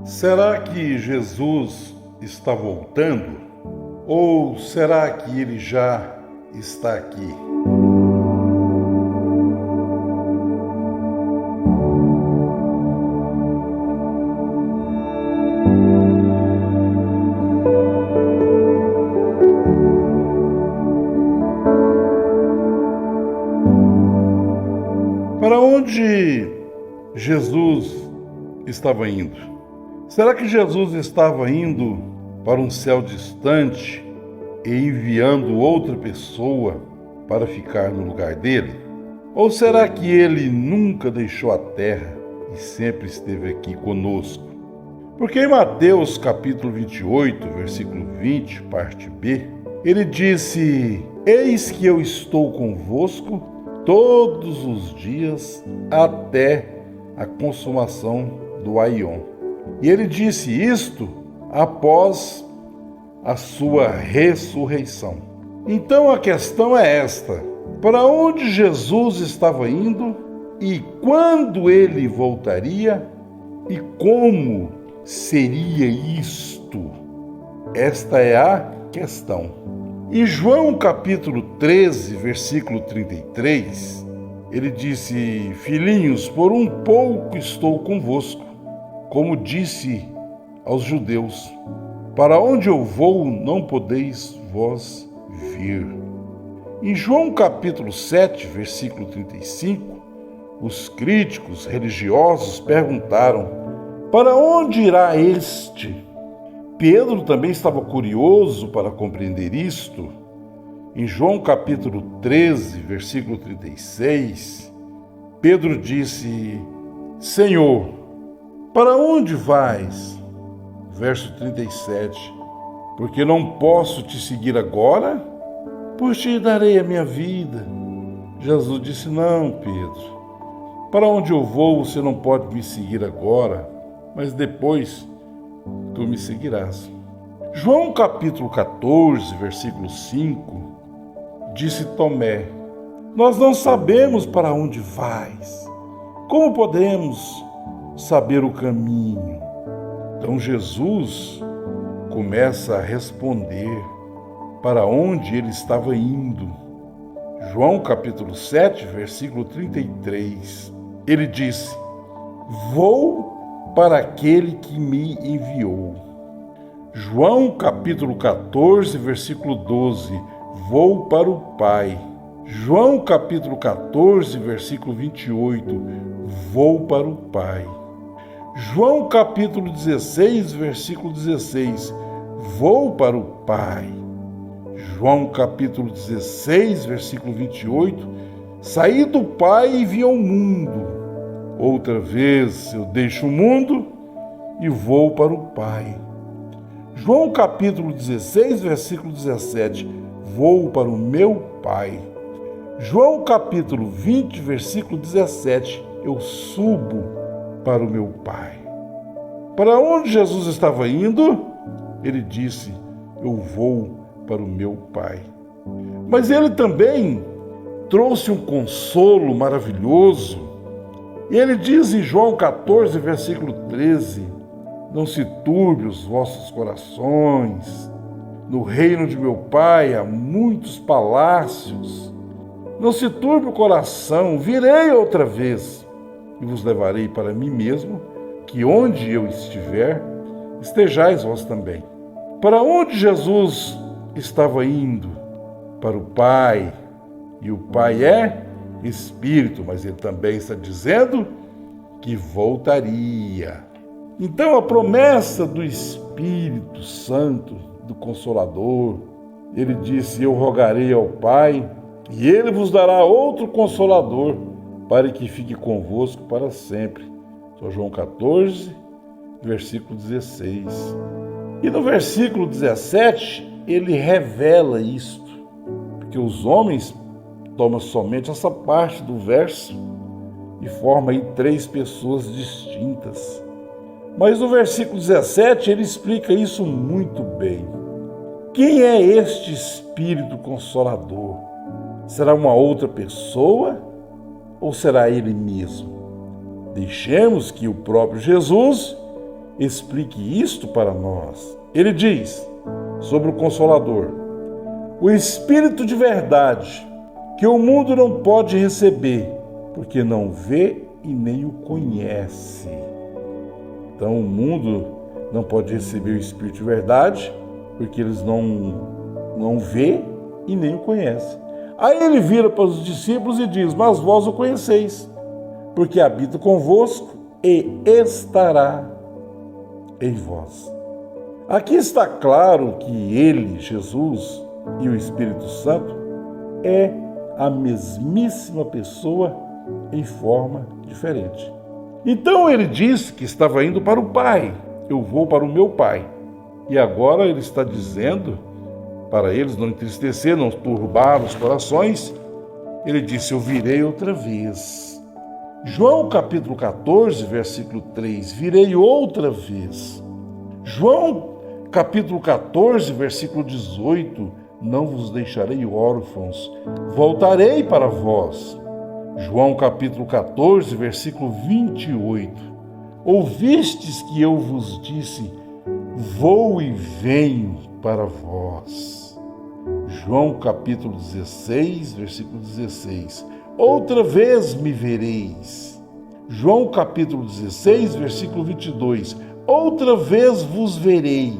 Será que Jesus está voltando? Ou será que ele já está aqui? Para onde Jesus estava indo? Será que Jesus estava indo para um céu distante e enviando outra pessoa para ficar no lugar dele? Ou será que ele nunca deixou a terra e sempre esteve aqui conosco? Porque em Mateus capítulo 28, versículo 20, parte B, ele disse: Eis que eu estou convosco todos os dias até a consumação do aion. E ele disse isto após a sua ressurreição. Então a questão é esta: para onde Jesus estava indo e quando ele voltaria e como seria isto? Esta é a questão. Em João capítulo 13, versículo 33, ele disse: Filhinhos, por um pouco estou convosco, como disse aos judeus, para onde eu vou não podeis vós vir. Em João capítulo 7, versículo 35, os críticos religiosos perguntaram: para onde irá este? Pedro também estava curioso para compreender isto. Em João capítulo 13, versículo 36, Pedro disse: Senhor, para onde vais? Verso 37, porque não posso te seguir agora, pois te darei a minha vida. Jesus disse: Não, Pedro, para onde eu vou você não pode me seguir agora, mas depois tu me seguirás. João capítulo 14, versículo 5, disse Tomé: Nós não sabemos para onde vais. Como podemos saber o caminho? Então Jesus começa a responder para onde ele estava indo. João capítulo 7, versículo 33, ele disse: Vou para aquele que me enviou. João capítulo 14, versículo 12, vou para o Pai. João capítulo 14, versículo 28, vou para o Pai. João capítulo 16, versículo 16, vou para o Pai. João capítulo 16, versículo 28, saí do Pai e vim ao mundo. Outra vez eu deixo o mundo e vou para o Pai. João capítulo 16, versículo 17, vou para o meu Pai. João capítulo 20, versículo 17, eu subo para o meu Pai. Para onde Jesus estava indo? Ele disse: eu vou para o meu Pai. Mas ele também trouxe um consolo maravilhoso. E ele diz em João 14, versículo 13, não se turbe os vossos corações, no reino de meu Pai há muitos palácios, não se turbe o coração, virei outra vez e vos levarei para mim mesmo, que onde eu estiver, estejais vós também. Para onde Jesus estava indo? Para o Pai, e o Pai é Espírito, mas ele também está dizendo que voltaria. Então a promessa do Espírito Santo, do Consolador, ele disse: eu rogarei ao Pai e ele vos dará outro Consolador para que fique convosco para sempre. São João 14, versículo 16. E no versículo 17 ele revela isto, porque os homens toma somente essa parte do verso e forma aí três pessoas distintas. Mas no versículo 17 ele explica isso muito bem. Quem é este Espírito Consolador? Será uma outra pessoa ou será ele mesmo? Deixemos que o próprio Jesus explique isto para nós. Ele diz sobre o Consolador: o Espírito de verdade, que o mundo não pode receber, porque não vê e nem o conhece. Então o mundo não pode receber o Espírito de verdade, porque eles não vê e nem o conhecem. Aí ele vira para os discípulos e diz: mas vós o conheceis, porque habita convosco e estará em vós. Aqui está claro que ele, Jesus, e o Espírito Santo é a mesmíssima pessoa em forma diferente. Então ele disse que estava indo para o Pai. Eu vou para o meu Pai. E agora ele está dizendo para eles não entristecer, não turbar os corações. Ele disse: eu virei outra vez. João capítulo 14, versículo 3, virei outra vez. João capítulo 14, versículo 18, não vos deixarei órfãos, voltarei para vós. João capítulo 14, versículo 28, ouvistes que eu vos disse, vou e venho para vós. João capítulo 16, versículo 16, outra vez me vereis. João capítulo 16, versículo 22, outra vez vos verei.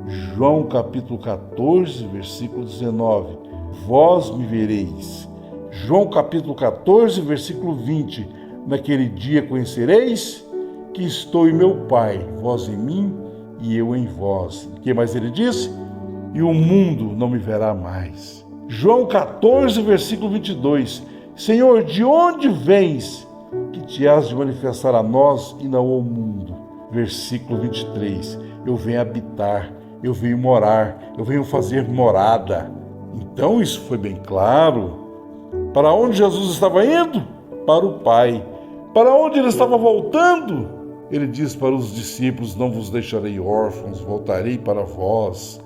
João capítulo 14, versículo 19, vós me vereis. João capítulo 14, versículo 20, naquele dia conhecereis que estou em meu Pai, vós em mim e eu em vós. O que mais ele disse? E o mundo não me verá mais. João 14, versículo 22, Senhor, de onde vens que te has de manifestar a nós e não ao mundo? Versículo 23, eu venho habitar, eu venho morar, eu venho fazer morada. Então isso foi bem claro. Para onde Jesus estava indo? Para o Pai. Para onde ele estava voltando? Ele diz para os discípulos: não vos deixarei órfãos, voltarei para vós.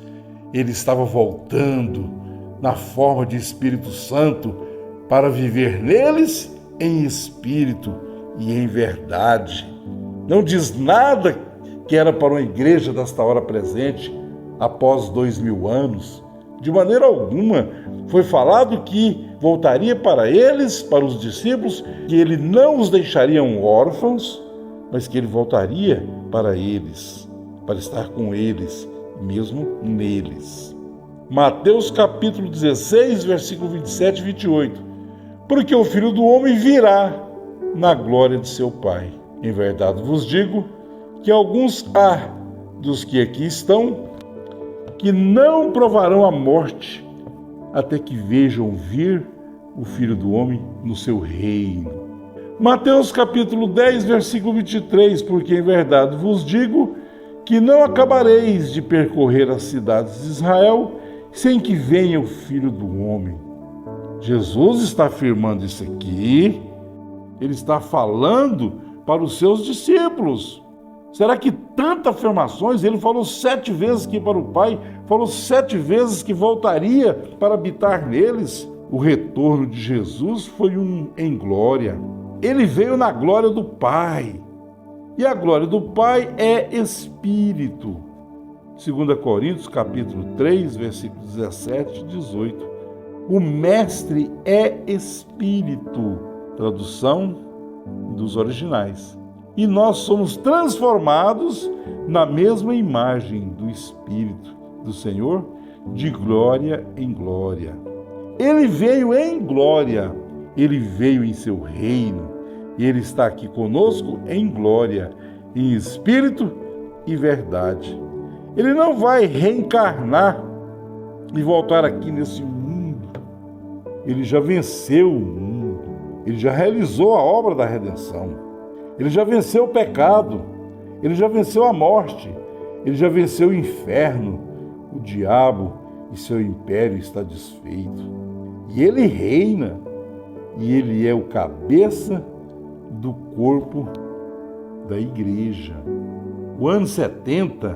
Ele estava voltando na forma de Espírito Santo para viver neles em espírito e em verdade. Não diz nada que era para uma igreja desta hora presente, após 2000 anos. De maneira alguma foi falado que voltaria para eles, para os discípulos, que ele não os deixaria órfãos, mas que ele voltaria para eles, para estar com eles, mesmo neles. Mateus capítulo 16, versículo 27 e 28. Porque o Filho do Homem virá na glória de seu Pai. Em verdade vos digo que alguns há dos que aqui estão que não provarão a morte até que vejam vir o Filho do Homem no seu reino. Mateus capítulo 10, versículo 23, porque em verdade vos digo que não acabareis de percorrer as cidades de Israel sem que venha o Filho do Homem. Jesus está afirmando isso aqui, ele está falando para os seus discípulos. Será que tantas afirmações? Ele falou 7 vezes que ia para o Pai, falou 7 vezes que voltaria para habitar neles. O retorno de Jesus foi em glória. Ele veio na glória do Pai. E a glória do Pai é Espírito. 2 Coríntios capítulo 3, versículos 17 e 18. O Mestre é Espírito. Tradução dos originais. E nós somos transformados na mesma imagem do Espírito do Senhor, de glória em glória. Ele veio em glória, ele veio em seu reino, e ele está aqui conosco em glória, em espírito e verdade. Ele não vai reencarnar e voltar aqui nesse mundo. Ele já venceu o mundo, ele já realizou a obra da redenção. Ele já venceu o pecado, ele já venceu a morte, ele já venceu o inferno, o diabo e seu império está desfeito. E ele reina, e ele é o cabeça do corpo da igreja. O ano 70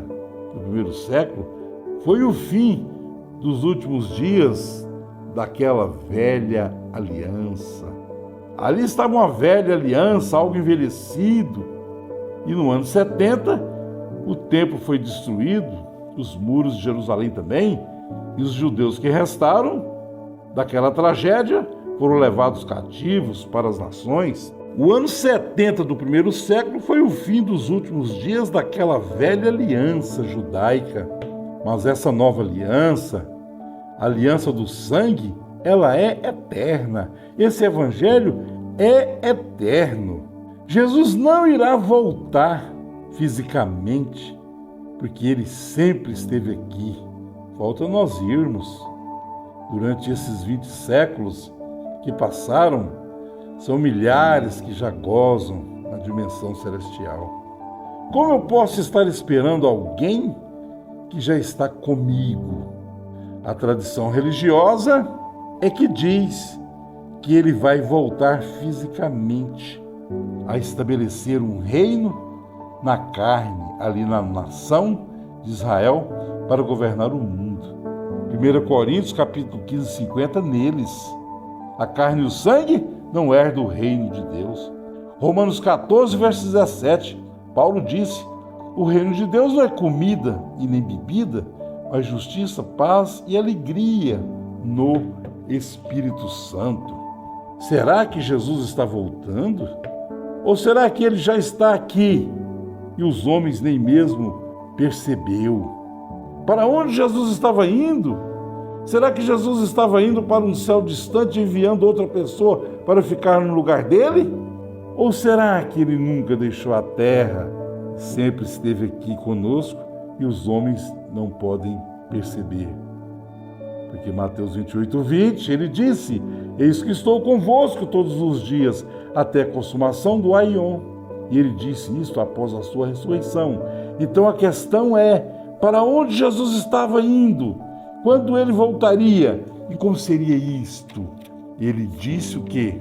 do primeiro século foi o fim dos últimos dias daquela velha aliança. Ali estava uma velha aliança, algo envelhecido. E no ano 70 o templo foi destruído, os muros de Jerusalém também, e os judeus que restaram daquela tragédia foram levados cativos para as nações. O ano 70 do primeiro século foi o fim dos últimos dias daquela velha aliança judaica. Mas essa nova aliança, a aliança do sangue, ela é eterna. Esse evangelho é eterno. Jesus não irá voltar fisicamente, porque ele sempre esteve aqui. Falta nós irmos. Durante esses 20 séculos que passaram, são milhares que já gozam na dimensão celestial. Como eu posso estar esperando alguém que já está comigo? A tradição religiosa é que diz que ele vai voltar fisicamente a estabelecer um reino na carne, ali na nação de Israel, para governar o mundo. 1 Coríntios, capítulo 15, 50, neles. A carne e o sangue não herdam o reino de Deus. Romanos 14, verso 17, Paulo disse: o reino de Deus não é comida e nem bebida, mas justiça, paz e alegria no Espírito Santo. Será que Jesus está voltando? Ou será que ele já está aqui e os homens nem mesmo percebeu? Para onde Jesus estava indo? Será que Jesus estava indo para um céu distante, enviando outra pessoa para ficar no lugar dele? Ou será que ele nunca deixou a terra, sempre esteve aqui conosco e os homens não podem perceber? Porque Mateus 28, 20, ele disse: eis que estou convosco todos os dias, até a consumação do aion. E ele disse isso após a sua ressurreição. Então a questão é, para onde Jesus estava indo? Quando ele voltaria? E como seria isto? Ele disse o quê?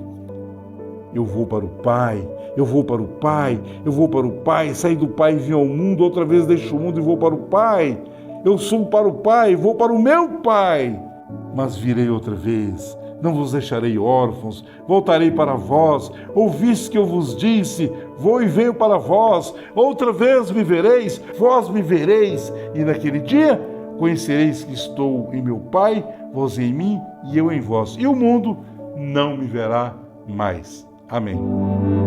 Eu vou para o Pai, eu vou para o Pai, eu vou para o Pai, saí do Pai e vim ao mundo, outra vez deixo o mundo e vou para o Pai. Eu subo para o Pai, vou para o meu Pai, mas virei outra vez. Não vos deixarei órfãos, voltarei para vós. Ouvistes que eu vos disse, vou e venho para vós. Outra vez me vereis, vós me vereis. E naquele dia conhecereis que estou em meu Pai, vós em mim e eu em vós. E o mundo não me verá mais. Amém.